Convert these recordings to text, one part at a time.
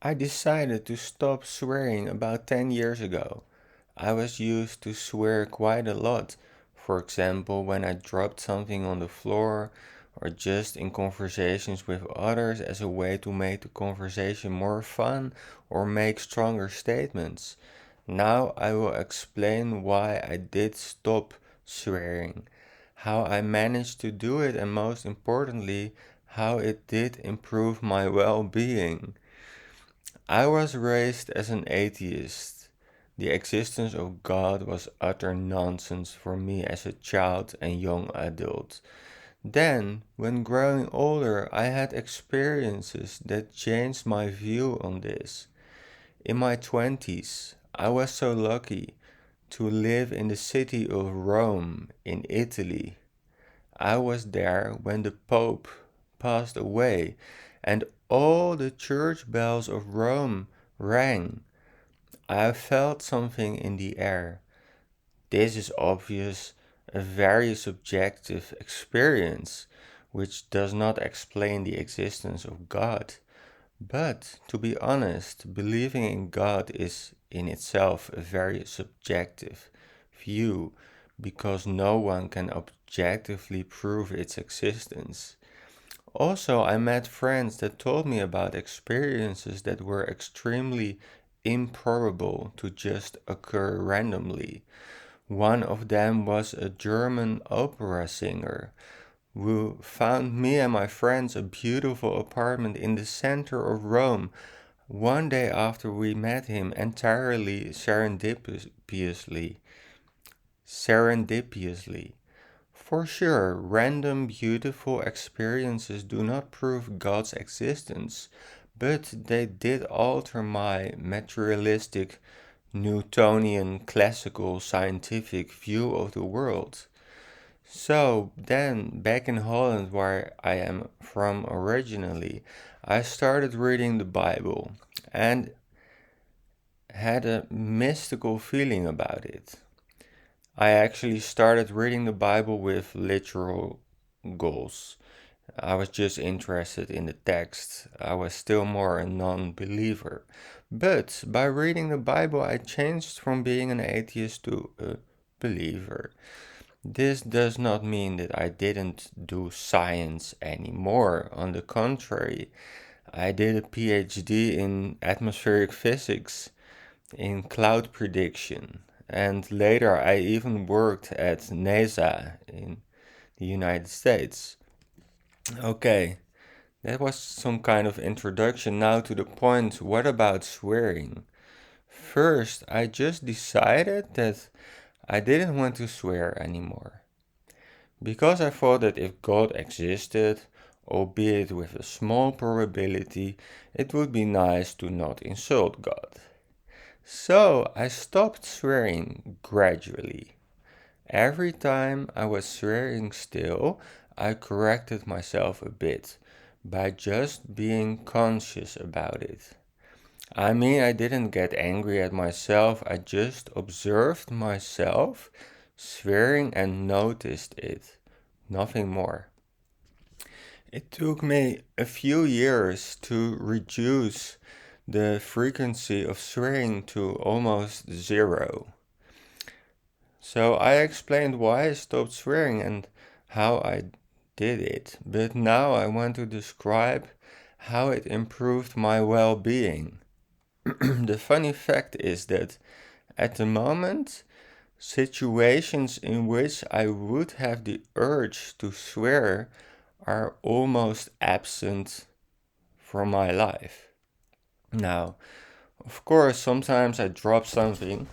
I decided to stop swearing about 10 years ago. I was used to swear quite a lot, for example, when I dropped something on the floor or just in conversations with others as a way to make the conversation more fun or make stronger statements. Now I will explain why I did stop swearing, how I managed to do it, and most importantly, how it did improve my well being. I was raised as an atheist. The existence of God was utter nonsense for me as a child and young adult. Then, when growing older, I had experiences that changed my view on this. In my 20s, I was so lucky to live in the city of Rome in Italy. I was there when the Pope passed away and all the church bells of Rome rang. I felt something in the air. This is obvious, a very subjective experience, which does not explain the existence of God. But to be honest, believing in God is in itself a very subjective view because no one can objectively prove its existence. Also, I met friends that told me about experiences that were extremely improbable to just occur randomly. One of them was a German opera singer who found me and my friends a beautiful apartment in the center of Rome one day after we met him entirely serendipitously. Serendipitously. For sure, random beautiful experiences do not prove God's existence, but they did alter my materialistic Newtonian classical scientific view of the world. So then, back in Holland, where I am from originally, I started reading the Bible and had a mystical feeling about it. I actually started reading the Bible with literal goals. I was just interested in the text. I was still more a non believer. But by reading the Bible, I changed from being an atheist to a believer. This does not mean that I didn't do science anymore. On the contrary, I did a PhD in atmospheric physics, in cloud prediction, and later I even worked at NASA in the United States. Okay, that was some kind of introduction. Now to the point, what about swearing? First, I just decided that I didn't want to swear anymore. Because I thought that if God existed, albeit with a small probability, it would be nice to not insult God. So I stopped swearing gradually. Every time I was swearing still, I corrected myself a bit by just being conscious about it. I mean, I didn't get angry at myself, I just observed myself swearing and noticed it. Nothing more. It took me a few years to reduce the frequency of swearing to almost zero. So I explained why I stopped swearing and how I did it, but now I want to describe how it improved my well being. The funny fact is that at the moment, situations in which I would have the urge to swear are almost absent from my life. Now, of course, sometimes I drop something,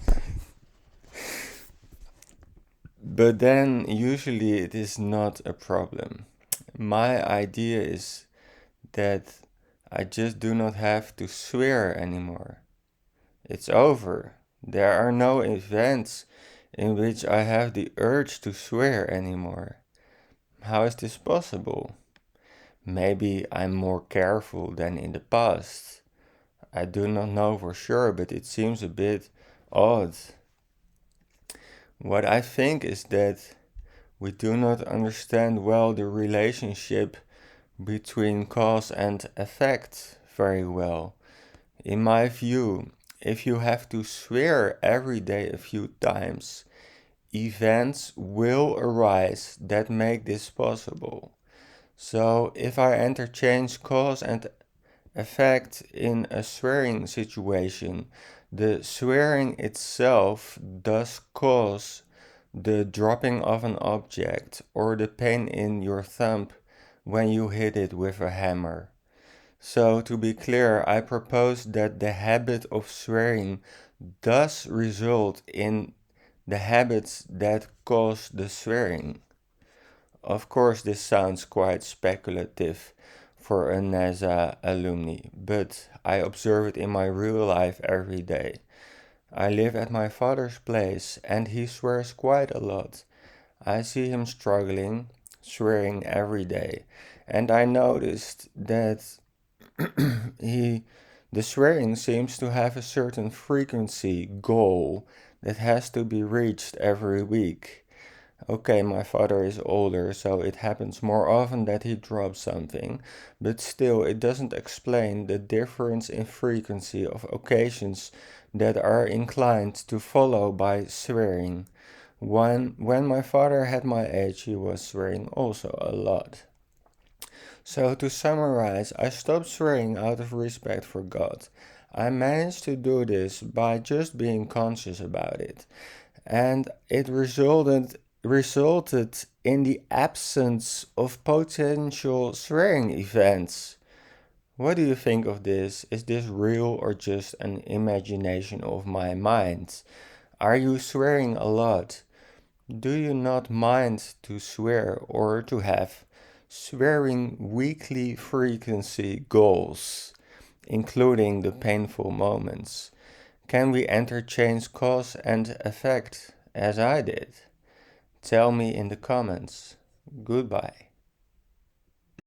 but then usually it is not a problem. My idea is that I just do not have to swear anymore. It's over. There are no events in which I have the urge to swear anymore. How is this possible? Maybe I'm more careful than in the past. I do not know for sure, but it seems a bit odd. What I think is that we do not understand well the relationship between cause and effect very well. In my view, if you have to swear every day a few times, events will arise that make this possible. So if I interchange cause and effect in a swearing situation, the swearing itself does cause the dropping of an object or the pain in your thumb when you hit it with a hammer. So, to be clear, I propose that the habit of swearing does result in the habits that cause the swearing. Of course, this sounds quite speculative for a NASA alumni, but I observe it in my real life every day. I live at my father's place and he swears quite a lot. I see him struggling, swearing every day, and I noticed that he the swearing seems to have a certain frequency goal that has to be reached every week. Okay, my father is older, so it happens more often that he drops something, but still, it doesn't explain the difference in frequency of occasions that are inclined to follow by swearing. When my father had my age, he was swearing also a lot. So, to summarize, I stopped swearing out of respect for God. I managed to do this by just being conscious about it, and it resulted in the absence of potential swearing events. What do you think of this? Is this real or just an imagination of my mind? Are you swearing a lot? Do you not mind to swear or to have swearing weekly frequency goals, including the painful moments? Can we interchange cause and effect as I did? Tell me in the comments. Goodbye.